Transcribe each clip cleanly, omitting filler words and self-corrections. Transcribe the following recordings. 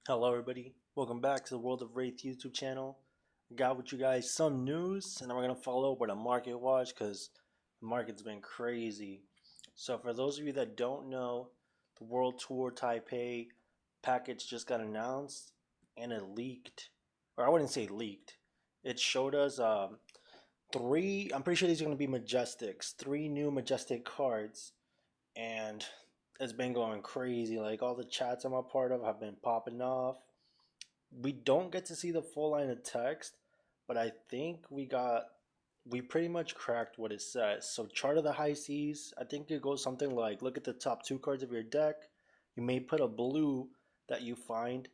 Hello everybody, welcome back to the World of Wraith YouTube channel. I got with you guys some news and then we're going to follow up with a market watch because the market's been crazy. So for those of you that don't know, the World Tour Taipei package just got announced and it leaked. Or I wouldn't say leaked. It showed us three, I'm pretty sure these are going to be Majestics, three new Majestic cards, and it's been going crazy. Like all the chats I'm a part of have been popping off. We don't get to see the full line of text, but I think we pretty much cracked what it says. So chart of the high seas, I think it goes something like look at the top two cards of your deck. You may put a blue that you find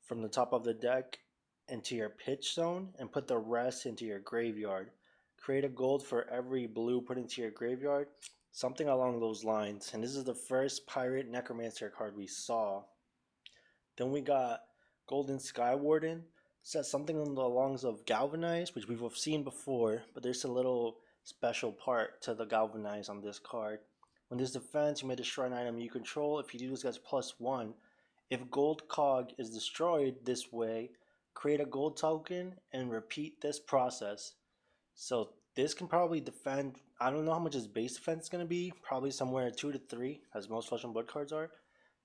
from the top of the deck into your pitch zone and put the rest into your graveyard. Create a gold for every blue put into your graveyard. Something along those lines. And this is the first pirate necromancer card we saw. Then we got Golden Sky Warden. Says something along the lines of Galvanize, which we've seen before, but there's a little special part to the Galvanize on this card. When this defends, you may destroy an item you control. If you do, this gets +1. If Gold Cog is destroyed this way, create a gold token and repeat this process. So this can probably defend. I don't know how much his base defense is going to be. Probably somewhere 2 to 3, as most Flesh and Blood cards are.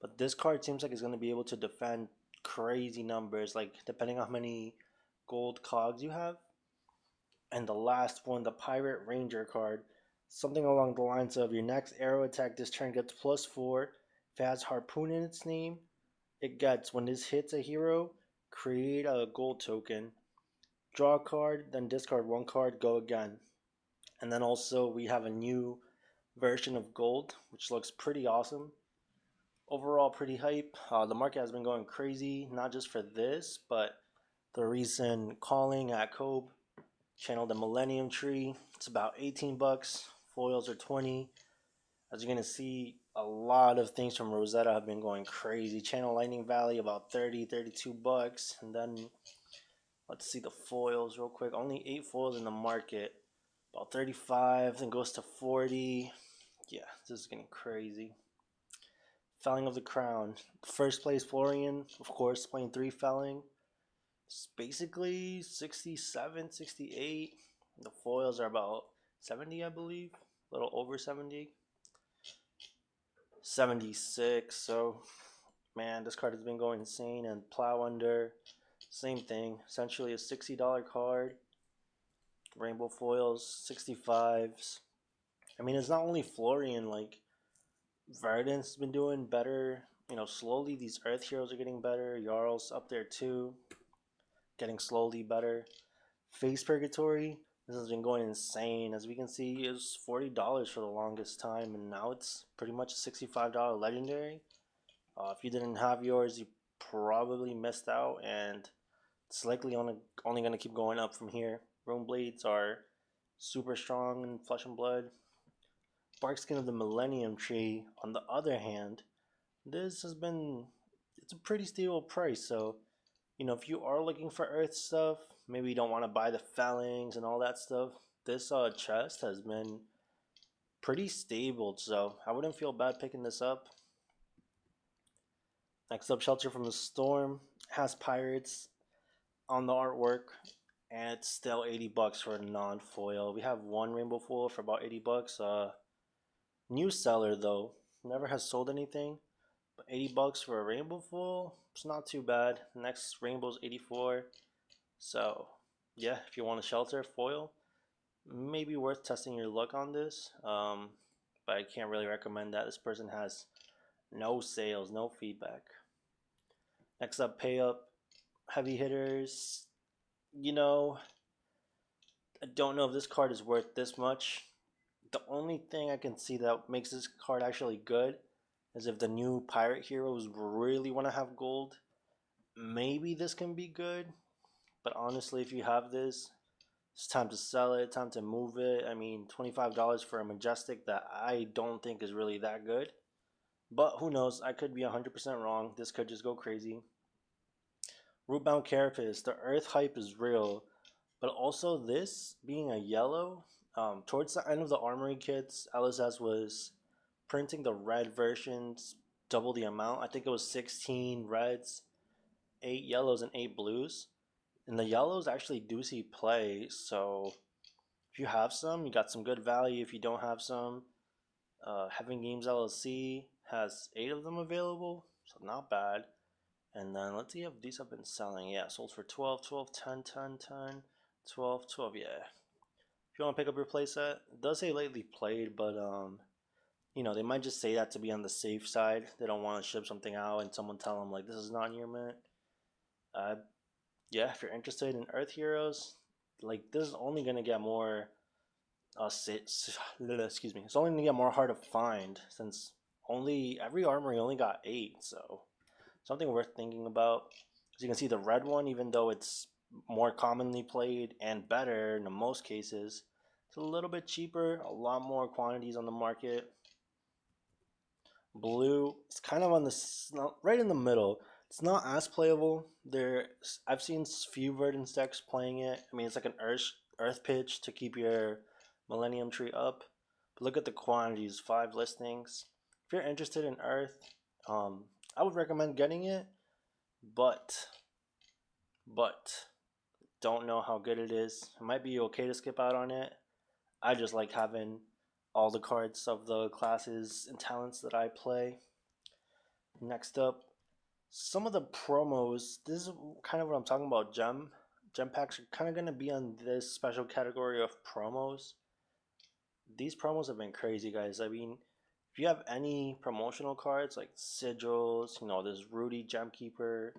But this card seems like it's going to be able to defend crazy numbers, like depending on how many gold cogs you have. And the last one, the Pirate Ranger card, something along the lines of your next arrow attack this turn gets +4. If it has Harpoon in its name, it gets, when this hits a hero, create a gold token, draw a card, then discard one card, go again. And then also we have a new version of gold, which looks pretty awesome. Overall, pretty hype. The market has been going crazy, not just for this, but the recent calling at Kobe channel, the Millennium Tree. It's about 18 bucks. Foils are 20. As you're gonna see, a lot of things from Rosetta have been going crazy. Channel Lightning Valley about 30, 32 bucks, and then let's see the foils real quick. Only 8 foils in the market, about 35. Then goes to 40. Yeah, this is getting crazy. Felling of the Crown. First place Florian, of course, playing 3 Felling. It's basically 67, 68. The foils are about 70, I believe. A little over 70. 76. So, man, this card has been going insane. And Plow Under, same thing. Essentially a $60 card. Rainbow foils, 65s. I mean, it's not only Florian, like, Verdant's been doing better. You know, slowly these Earth Heroes are getting better. Jarl's up there too, getting slowly better. Face Purgatory, this has been going insane. As we can see, it was $40 for the longest time, and now it's pretty much a $65 legendary. If you didn't have yours, you probably missed out, and it's likely only going to keep going up from here. Rune Blades are super strong in Flesh and Blood. Barkskin of the Millennium Tree, on the other hand, this has been, it's a pretty stable price. So, you know, if you are looking for Earth stuff, maybe you don't want to buy the Fellings and all that stuff, this chest has been pretty stable. So I wouldn't feel bad picking this up. Next up, Shelter from the Storm has pirates on the artwork, and it's still 80 bucks for a non-foil. We have one rainbow foil for about 80 bucks. New seller though, never has sold anything. 80 bucks for a rainbow foil, it's not too bad. Next rainbow's 84. So yeah, if you want a shelter foil, maybe worth testing your luck on this. But I can't really recommend that. This person has no sales, no feedback. Next up, pay up heavy hitters. You know, I don't know if this card is worth this much. The only thing I can see that makes this card actually good is if the new pirate heroes really want to have gold. Maybe this can be good, but honestly, if you have this, it's time to sell it, time to move it. I mean, $25 for a Majestic that I don't think is really that good. But who knows? I could be 100% wrong. This could just go crazy. Rootbound Carapace. The Earth hype is real. But also this being a yellow, towards the end of the Armory kits, LSS was printing the red versions double the amount. I think it was 16 reds 8 yellows and 8 blues. And the yellows actually do see play, so if you have some, you got some good value. If you don't have some, Having Games LLC has 8 of them available, so not bad. And then let's see if these have been selling. Yeah, sold for 12, 12, 10, 10, 10, 12, 12. Yeah. If you want to pick up your playset, it does say lately played, but you know, they might just say that to be on the safe side. They don't want to ship something out and someone tell them like this is not in your mint. Uh, yeah, if you're interested in Earth Heroes, like this is only gonna get more. Excuse me. It's only gonna get more hard to find since only every armory only got 8. So something worth thinking about. As you can see, the red one, even though it's more commonly played and better in most cases, it's a little bit cheaper. A lot more quantities on the market. Blue, it's kind of on the right in the middle. It's not as playable. I've seen few Verdant decks playing it. I mean, it's like an earth pitch to keep your Millennium Tree up. But look at the quantities, 5 listings. If you're interested in Earth, I would recommend getting it, but don't know how good it is. It might be okay to skip out on it. I just like having all the cards of the classes and talents that I play. Next up, some of the promos. This is kind of what I'm talking about. Gem packs are kind of going to be on this special category of promos. These promos have been crazy, guys. I mean, if you have any promotional cards like sigils, you know, there's Rudy Gemkeeper.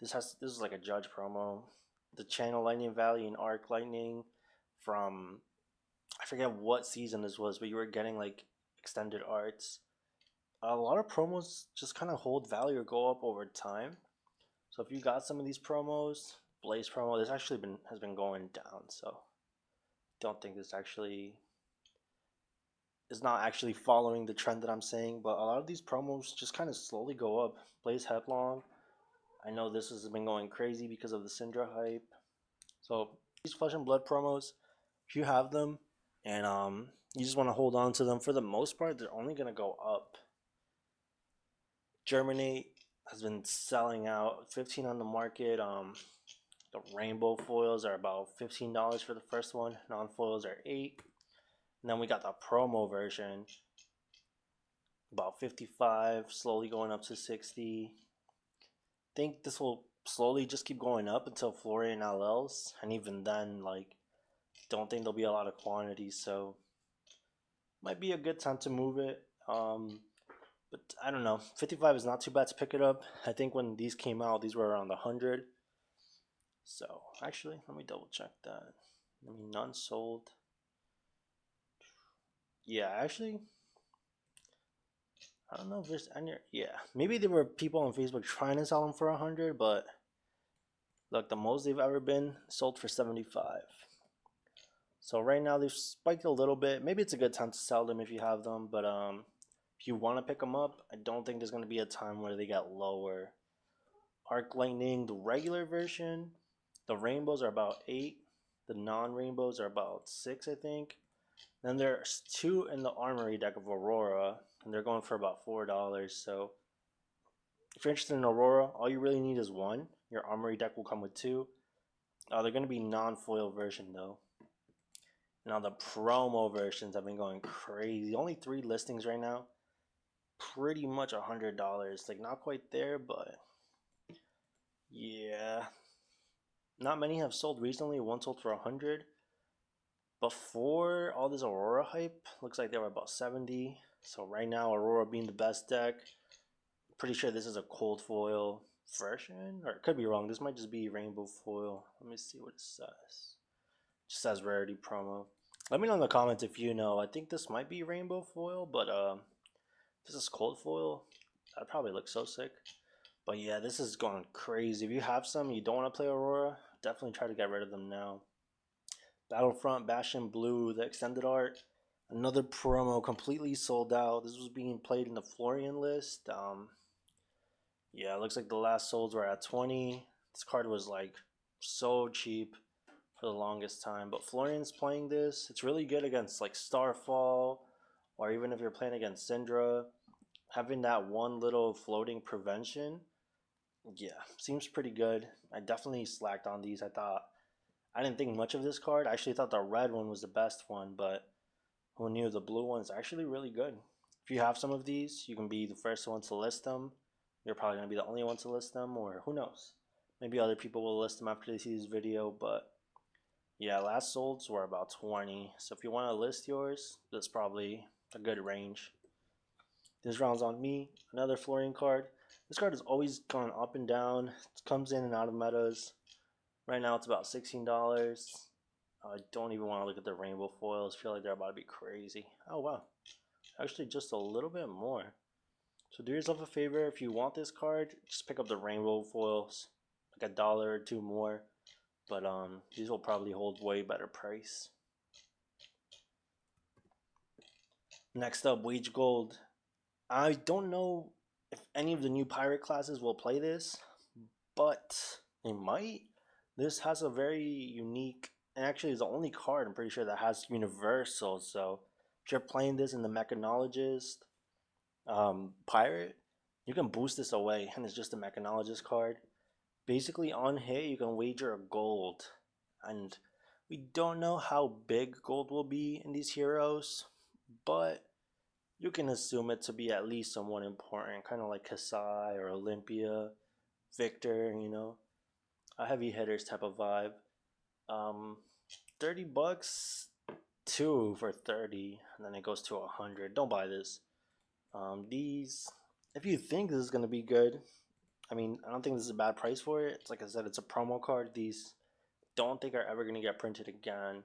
This is like a Judge promo. The Channel Lightning Valley and Arc Lightning from, I forget what season this was, but you were getting like extended arts. A lot of promos just kind of hold value or go up over time. So if you got some of these promos, Blaze promo, this actually has been going down. So don't think this actually is not actually following the trend that I'm saying, but a lot of these promos just kind of slowly go up. Blaze Headlong, I know this has been going crazy because of the Syndra hype. So these Flesh and Blood promos, if you have them and you just want to hold on to them, for the most part, they're only gonna go up. Germinate has been selling out, 15 on the market. The rainbow foils are about $15 for the first one. Non-foils are 8. And then we got the promo version, about 55, slowly going up to 60. Think this will slowly just keep going up until Florian LLs, and even then, like, don't think there'll be a lot of quantities, so might be a good time to move it. But I don't know, 55 is not too bad to pick it up. I think when these came out, these were around 100. So actually, let me double check that. I mean, none sold. Yeah, actually, I don't know if there's any. Yeah, maybe there were people on Facebook trying to sell them for 100, but look, the most they've ever been sold for 75. So right now they've spiked a little bit. Maybe it's a good time to sell them if you have them, but if you want to pick them up, I don't think there's going to be a time where they get lower. Arc Lightning, the regular version, the rainbows are about 8. The non-rainbows are about 6, I think. Then there's 2 in the armory deck of Aurora, and they're going for about $4. So if you're interested in Aurora, all you really need is 1. Your armory deck will come with 2. They're going to be non-foil version though. Now the promo versions have been going crazy. Only 3 listings right now. Pretty much $100. Like not quite there, but yeah. Not many have sold recently. One sold for 100. Before all this Aurora hype, looks like they were about 70. So right now, Aurora being the best deck. Pretty sure this is a cold foil version, or it could be wrong. This might just be rainbow foil. Let me see what it says. It just says rarity promo. Let me know in the comments if you know. I think this might be rainbow foil, but if this is cold foil, that probably looks so sick. But yeah, this is going crazy. If you have some, you don't want to play Aurora, definitely try to get rid of them now. Battlefront Bastion Blue, the extended art, another promo completely sold out. This was being played in the Florian list. Yeah, it looks like the last solds were at 20. This card was like so cheap for the longest time. But Florian's playing this. It's really good against like Starfall, or even if you're playing against Syndra. Having that one little floating prevention Yeah, seems pretty good. I definitely slacked on these. I didn't think much of this card. I actually thought the red one was the best one, but who knew the blue one is actually really good. If you have some of these, you can be the first one to list them. You're probably going to be the only one to list them, or who knows? Maybe other people will list them after they see this video, but yeah, last solds were about 20. So if you want to list yours, that's probably a good range. This round's on me. Another Florian card. This card has always gone up and down. It comes in and out of metas. Right now it's about $16. I don't even want to look at the rainbow foils. I feel like they're about to be crazy. Oh wow, actually just a little bit more. So do yourself a favor, if you want this card, just pick up the rainbow foils, like a dollar or two more. But these will probably hold way better price. Next up, Wage Gold. I don't know if any of the new pirate classes will play this, but they might. This has a very unique, and actually is the only card I'm pretty sure that has universal. So if you're playing this in the mechanologist pirate, you can boost this away, and it's just a mechanologist card. Basically, on hit, you can wager a gold, and we don't know how big gold will be in these heroes, but you can assume it to be at least somewhat important, kind of like Kasai or Olympia, Victor, a heavy hitters type of vibe. Um, $30, two for 30, and then it goes to 100. Don't buy this. These, if you think this is gonna be good, I mean, I don't think this is a bad price for it. It's like I said, it's a promo card. These don't think are ever gonna get printed again,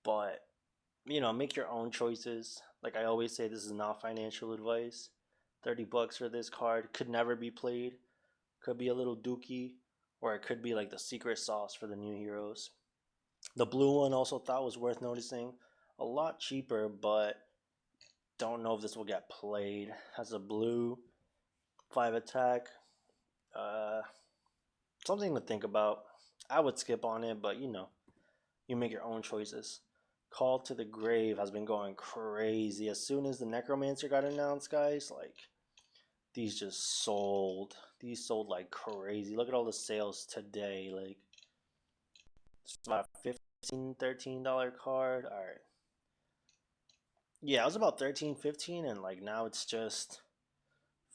but make your own choices. Like I always say, this is not financial advice. $30 for this card could never be played. Could be a little dookie, or it could be like the secret sauce for the new heroes. The blue one also thought was worth noticing. A lot cheaper, but don't know if this will get played. Has a blue 5 attack. Uh, Something to think about. I would skip on it, but you make your own choices. Call to the Grave has been going crazy. As soon as the Necromancer got announced, guys, like these just sold. These sold like crazy. Look at all the sales today. Like it's about $15, $13 card. All right. Yeah, it was about 13, 15, and like now it's just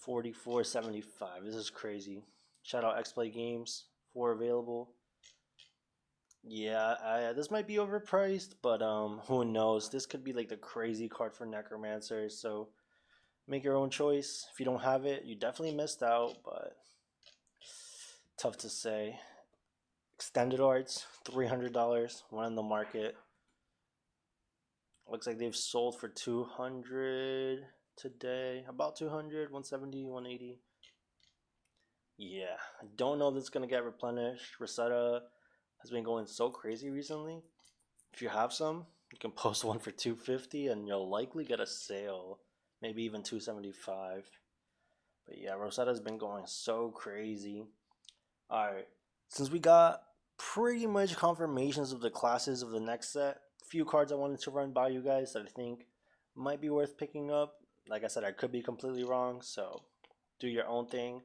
44.75. This is crazy. Shout out X Play Games for available. Yeah, this might be overpriced, but who knows? This could be like the crazy card for Necromancer. So make your own choice. If you don't have it, you definitely missed out, but tough to say. Extended arts, $300, one in the market. Looks like they've sold for 200 today. About 200, 170, 180. Yeah, I don't know if it's gonna get replenished. Rosetta has been going so crazy recently. If you have some, you can post one for 250 and you'll likely get a sale. Maybe even 275. But yeah, Rosetta's been going so crazy. Alright, since we got pretty much confirmations of the classes of the next set, a few cards I wanted to run by you guys that I think might be worth picking up. Like I said, I could be completely wrong, so do your own thing.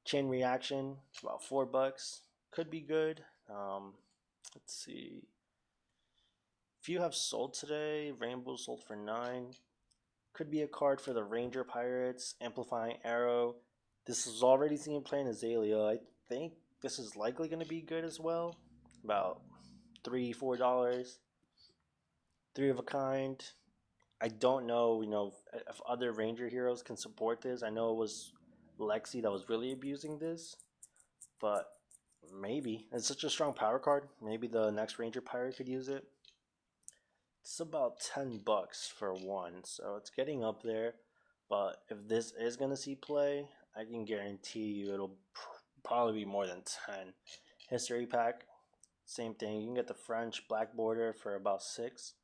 Chain Reaction, about $4. Could be good. Let's see. Few have sold today. Rainbow sold for 9. Could be a card for the Ranger Pirates. Amplifying Arrow. This is already seen playing Azalea. I think this is likely going to be good as well. About $3, $4. 3 of a kind. I don't know, if other Ranger heroes can support this. I know it was Lexi that was really abusing this, but maybe it's such a strong power card. Maybe the next Ranger Pirate could use it. It's about $10 for one, so it's getting up there. But if this is gonna see play, I can guarantee you it'll probably be more than 10. History pack, same thing. You can get the French black border for about 6.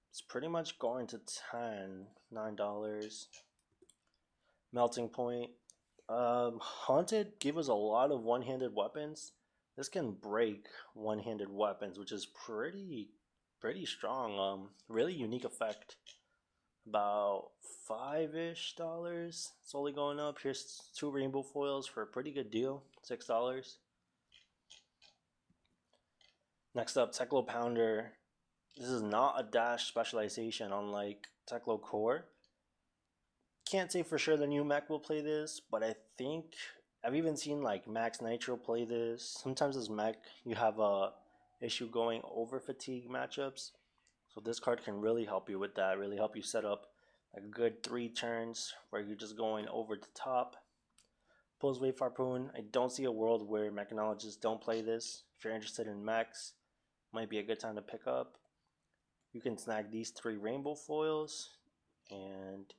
It's pretty much going to 10, $9. Melting Point. Haunted gave us a lot of one-handed weapons. This can break one-handed weapons, which is pretty strong. Really unique effect. about $5-ish. It's only going up. Here's 2 rainbow foils for a pretty good deal, $6. Next up, Teklo Pounder. This is not a dash specialization unlike Teklo Core. Can't say for sure the new mech will play this, but I think I've even seen like Max Nitro play this. Sometimes this mech you have a issue going over fatigue matchups, so this card can really help you with that. Really help you set up like a good 3 turns where you're just going over the top. Pulls Wave Harpoon. I don't see a world where mechanologists don't play this. If you're interested in mechs, might be a good time to pick up. You can snag these 3 rainbow foils, and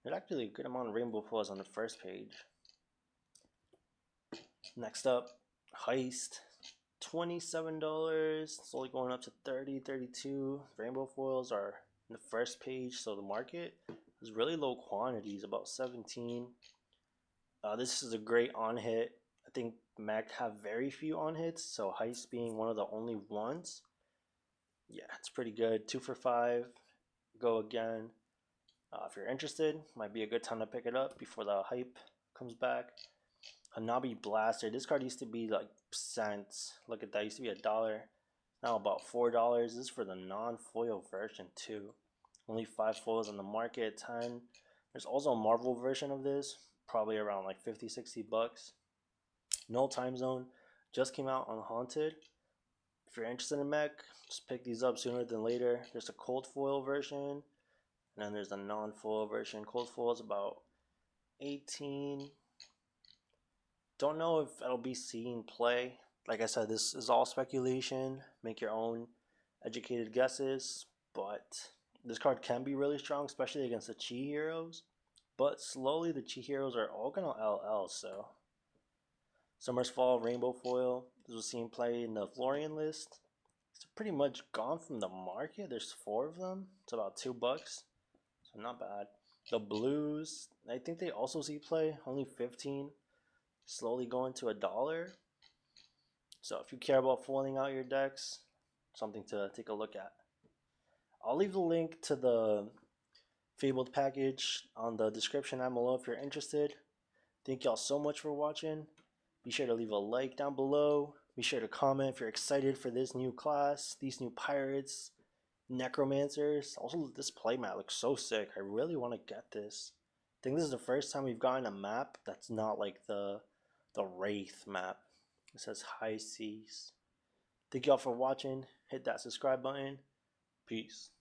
there's actually a good amount of rainbow foils on the first page. Next up, Heist. $27. It's only going up to 30, 32. Rainbow foils are in the first page, so the market is really low quantities, about 17. This is a great on hit. I think Mac have very few on hits, so Heist being one of the only ones. Yeah, it's pretty good. 2 for 5. Go again. If you're interested, might be a good time to pick it up before the hype comes back. Hanabi Blaster. This card used to be like cents. Look at that. Used to be $1. Now about $4. This is for the non-foil version too. Only 5 foils on the market. 10. There's also a Marvel version of this. Probably around like 50, 60 bucks. No time zone. Just came out on Haunted. If you're interested in mech, just pick these up sooner than later. There's a cold foil version. And then there's a non-foil version. Cold foil is about 18. Don't know if it'll be seen play. Like I said, this is all speculation. Make your own educated guesses. But this card can be really strong, especially against the Chi heroes. But slowly the Chi heroes are all gonna LL, so. Summer's Fall Rainbow Foil. This was seen play in the Florian list. It's pretty much gone from the market. There's 4 of them. It's about $2. So not bad. The Blues, I think they also see play. Only 15. Slowly going to $1. So if you care about foiling out your decks, something to take a look at. I'll leave the link to the Fabled package on the description down below if you're interested. Thank y'all so much for watching. Be sure to leave a like down below. Be sure to comment if you're excited for this new class, these new pirates, Necromancers. Also, this playmat looks so sick. I really want to get this. I think this is the first time we've gotten a map that's not like the Wraith map. It says High Seas. Thank y'all for watching. Hit that subscribe button. Peace.